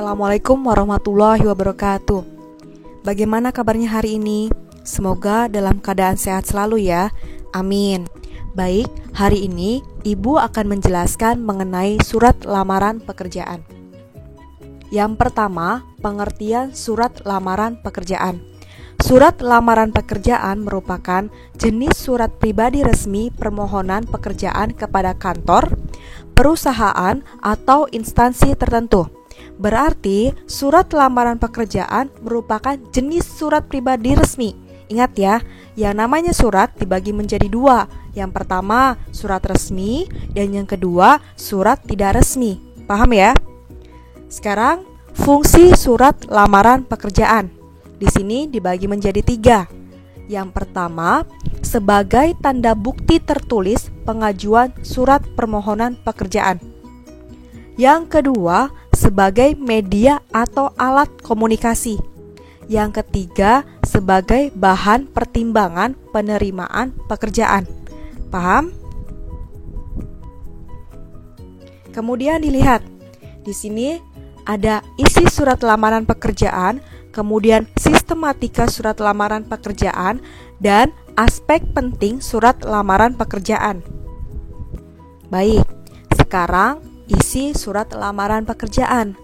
Assalamualaikum warahmatullahi wabarakatuh. Bagaimana kabarnya hari ini? Semoga dalam keadaan sehat selalu ya. Amin. Baik, hari ini Ibu akan menjelaskan mengenai surat lamaran pekerjaan. Yang pertama, pengertian surat lamaran pekerjaan. Surat lamaran pekerjaan merupakan jenis surat pribadi resmi permohonan pekerjaan kepada kantor, perusahaan, atau instansi tertentu. Berarti, surat lamaran pekerjaan merupakan jenis surat pribadi resmi. Ingat ya, yang namanya surat dibagi menjadi dua. Yang pertama, surat resmi, dan yang kedua, surat tidak resmi. Paham ya? Sekarang, fungsi surat lamaran pekerjaan di sini dibagi menjadi tiga. Yang pertama, sebagai tanda bukti tertulis pengajuan surat permohonan pekerjaan. Yang kedua, sebagai media atau alat komunikasi. Yang ketiga, sebagai bahan pertimbangan penerimaan pekerjaan. Paham? Kemudian dilihat, di sini ada isi surat lamaran pekerjaan, kemudian sistematika surat lamaran pekerjaan, dan aspek penting surat lamaran pekerjaan. Baik, sekarang isi surat lamaran pekerjaan.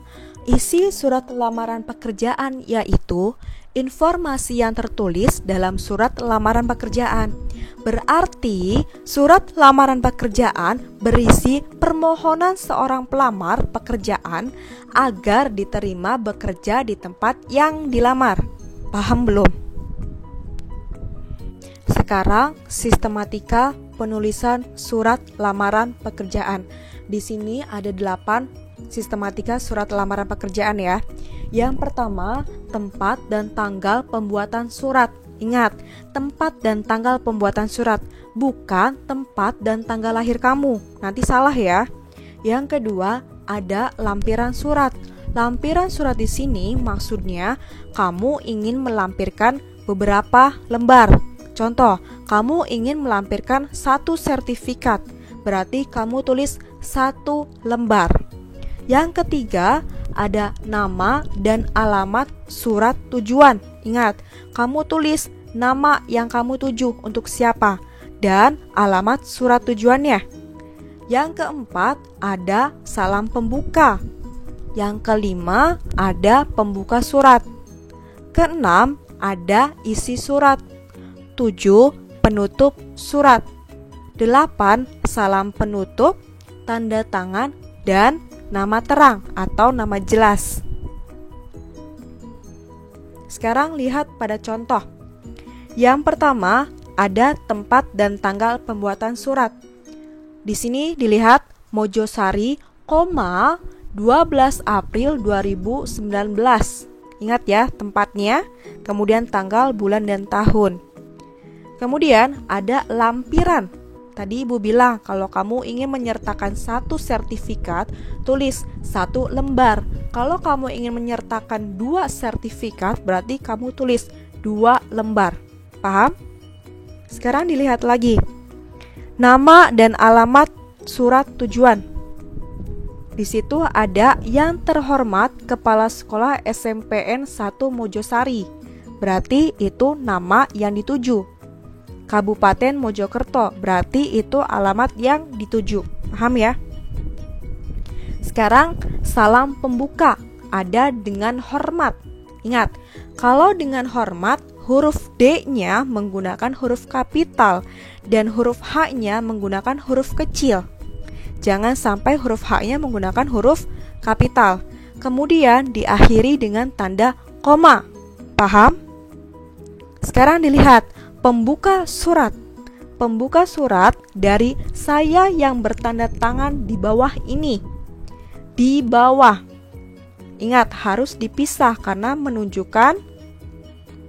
Isi surat lamaran pekerjaan yaitu informasi yang tertulis dalam surat lamaran pekerjaan. Berarti, surat lamaran pekerjaan berisi permohonan seorang pelamar pekerjaan agar diterima bekerja di tempat yang dilamar. Paham belum? Sekarang, sistematika penulisan surat lamaran pekerjaan. Di sini ada 8 sistematika surat lamaran pekerjaan ya. Yang pertama, tempat dan tanggal pembuatan surat. Ingat, tempat dan tanggal pembuatan surat, bukan tempat dan tanggal lahir kamu. Nanti salah ya. Yang kedua, ada lampiran surat. Lampiran surat di sini maksudnya kamu ingin melampirkan beberapa lembar. Contoh, kamu ingin melampirkan 1 sertifikat. Berarti kamu tulis 1 lembar. Yang ketiga, ada nama dan alamat surat tujuan. Ingat, kamu tulis nama yang kamu tuju untuk siapa dan alamat surat tujuannya. Yang keempat, ada salam pembuka. Yang kelima, ada pembuka surat. Keenam, ada isi surat. 7, penutup surat. 8, salam penutup, tanda tangan, dan nama terang atau nama jelas. Sekarang lihat pada contoh. Yang pertama, ada tempat dan tanggal pembuatan surat. Di sini dilihat Mojosari, 12 April 2019. Ingat ya tempatnya, kemudian tanggal, bulan, dan tahun. Kemudian ada lampiran. Tadi Ibu bilang kalau kamu ingin menyertakan 1 sertifikat, tulis 1 lembar. Kalau kamu ingin menyertakan 2 sertifikat, berarti kamu tulis 2 lembar. Paham? Sekarang dilihat lagi. Nama dan alamat surat tujuan. Di situ ada yang terhormat Kepala Sekolah SMPN 1 Mojosari. Berarti itu nama yang dituju. Kabupaten Mojokerto, berarti itu alamat yang dituju. Paham ya? Sekarang, salam pembuka ada dengan hormat. Ingat, kalau dengan hormat, huruf D-nya menggunakan huruf kapital dan huruf H-nya menggunakan huruf kecil. Jangan sampai huruf H-nya menggunakan huruf kapital. Kemudian diakhiri dengan tanda koma. Paham? Sekarang dilihat pembuka surat. Pembuka surat dari saya yang bertanda tangan di bawah ini. Di bawah. Ingat, harus dipisah karena menunjukkan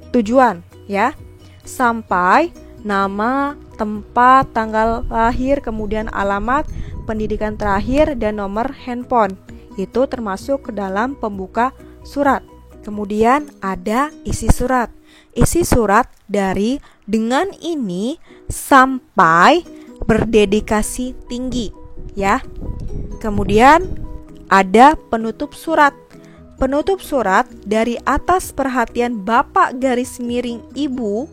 tujuan ya. Sampai nama, tempat, tanggal lahir, kemudian alamat, pendidikan terakhir, dan nomor handphone. Itu termasuk ke dalam pembuka surat. Kemudian ada isi surat. Isi surat dari dengan ini sampai berdedikasi tinggi ya. Kemudian ada penutup surat. Penutup surat dari atas perhatian Bapak garis miring Ibu,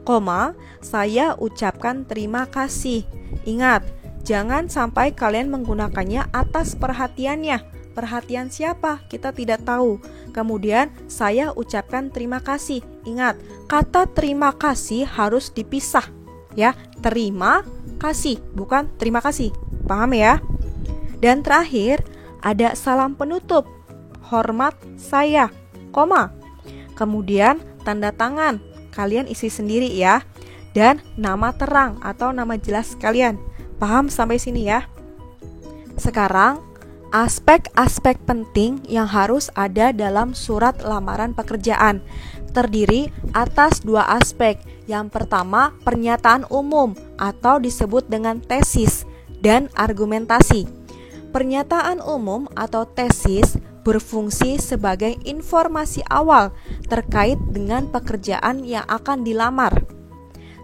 koma, saya ucapkan terima kasih. Ingat, jangan sampai kalian menggunakannya atas perhatiannya. Perhatian siapa? Kita tidak tahu. Kemudian saya ucapkan terima kasih. Ingat, kata terima kasih harus dipisah, ya. Terima kasih, bukan terima kasih. Paham ya? Dan terakhir, ada salam penutup. Hormat saya, koma. Kemudian tanda tangan, kalian isi sendiri ya. Dan nama terang atau nama jelas kalian. Paham sampai sini ya? Sekarang, aspek-aspek penting yang harus ada dalam surat lamaran pekerjaan terdiri atas 2 aspek. Yang pertama, pernyataan umum atau disebut dengan tesis dan argumentasi. Pernyataan umum atau tesis berfungsi sebagai informasi awal terkait dengan pekerjaan yang akan dilamar.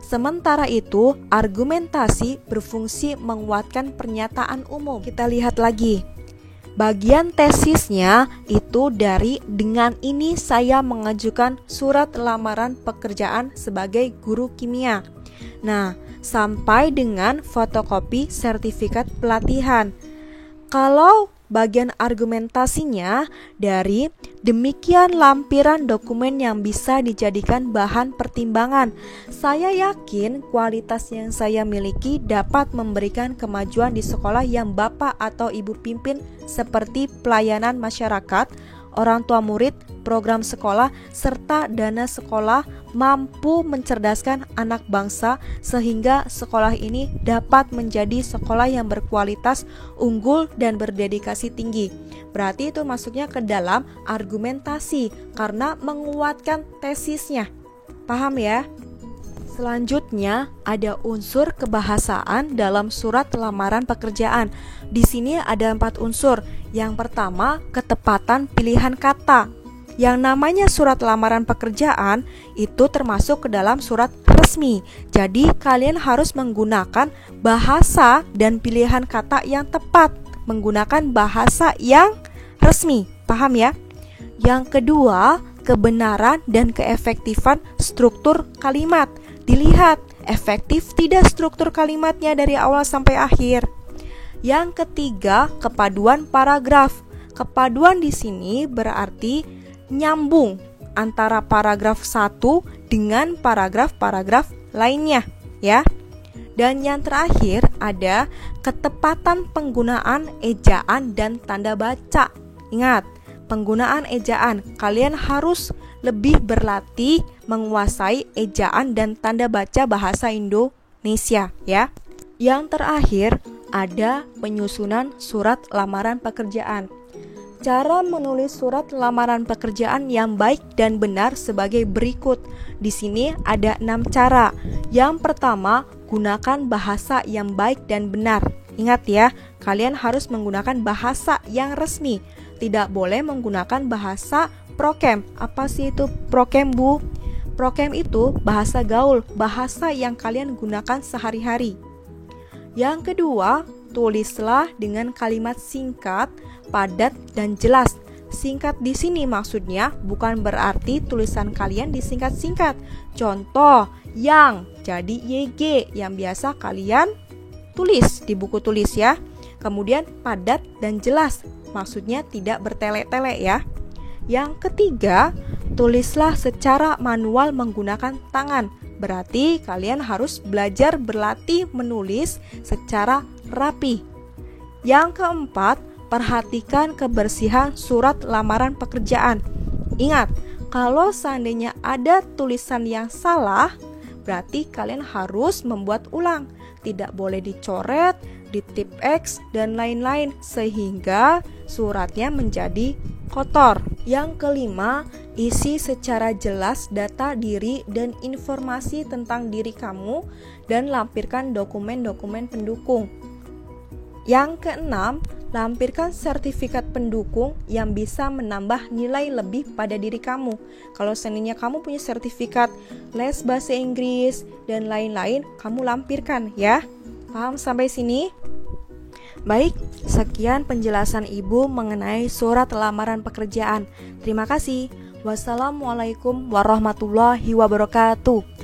Sementara itu, argumentasi berfungsi menguatkan pernyataan umum. Kita lihat lagi. Bagian tesisnya itu dari dengan ini saya mengajukan surat lamaran pekerjaan sebagai guru kimia. Nah, sampai dengan fotokopi sertifikat pelatihan. Kalau bagian argumentasinya dari demikian lampiran dokumen yang bisa dijadikan bahan pertimbangan. Saya yakin kualitas yang saya miliki dapat memberikan kemajuan di sekolah yang Bapak atau Ibu pimpin seperti pelayanan masyarakat, orang tua murid, program sekolah, serta dana sekolah mampu mencerdaskan anak bangsa sehingga sekolah ini dapat menjadi sekolah yang berkualitas, unggul, dan berdedikasi tinggi. Berarti itu masuknya ke dalam argumentasi karena menguatkan tesisnya. Paham ya? Selanjutnya ada unsur kebahasaan dalam surat lamaran pekerjaan. Di sini ada 4 unsur. Yang pertama, ketepatan pilihan kata. Yang namanya surat lamaran pekerjaan itu termasuk ke dalam surat resmi. Jadi kalian harus menggunakan bahasa dan pilihan kata yang tepat, menggunakan bahasa yang resmi. Paham ya? Yang kedua, kebenaran dan keefektifan struktur kalimat. Dilihat efektif tidak struktur kalimatnya dari awal sampai akhir. Yang ketiga, kepaduan paragraf. Kepaduan di sini berarti nyambung antara paragraf 1 dengan paragraf-paragraf lainnya, ya. Dan yang terakhir ada ketepatan penggunaan ejaan dan tanda baca. Ingat, penggunaan ejaan, kalian harus lebih berlatih menguasai ejaan dan tanda baca bahasa Indonesia, ya. Yang terakhir ada penyusunan surat lamaran pekerjaan. Cara menulis surat lamaran pekerjaan yang baik dan benar sebagai berikut. Di sini ada 6 cara. Yang pertama, gunakan bahasa yang baik dan benar. Ingat ya, kalian harus menggunakan bahasa yang resmi. Tidak boleh menggunakan bahasa prokem. Apa sih itu prokem, Bu? Prokem itu bahasa gaul, bahasa yang kalian gunakan sehari-hari. Yang kedua, tulislah dengan kalimat singkat, padat, dan jelas. Singkat di sini maksudnya bukan berarti tulisan kalian disingkat-singkat. Contoh, yang jadi YG yang biasa kalian tulis di buku tulis ya. Kemudian padat dan jelas, maksudnya tidak bertele-tele ya. Yang ketiga, tulislah secara manual menggunakan tangan. Berarti kalian harus belajar berlatih menulis secara rapi. Yang keempat, perhatikan kebersihan surat lamaran pekerjaan. Ingat, kalau seandainya ada tulisan yang salah, berarti kalian harus membuat ulang. Tidak boleh dicoret, ditip X, dan lain-lain, sehingga suratnya menjadi kotor. Yang kelima, isi secara jelas data diri dan informasi tentang diri kamu dan lampirkan dokumen-dokumen pendukung. Yang keenam, lampirkan sertifikat pendukung yang bisa menambah nilai lebih pada diri kamu. Kalau seandainya kamu punya sertifikat les bahasa Inggris dan lain-lain, kamu lampirkan ya. Paham sampai sini? Baik, sekian penjelasan Ibu mengenai surat lamaran pekerjaan. Terima kasih. Wassalamualaikum warahmatullahi wabarakatuh.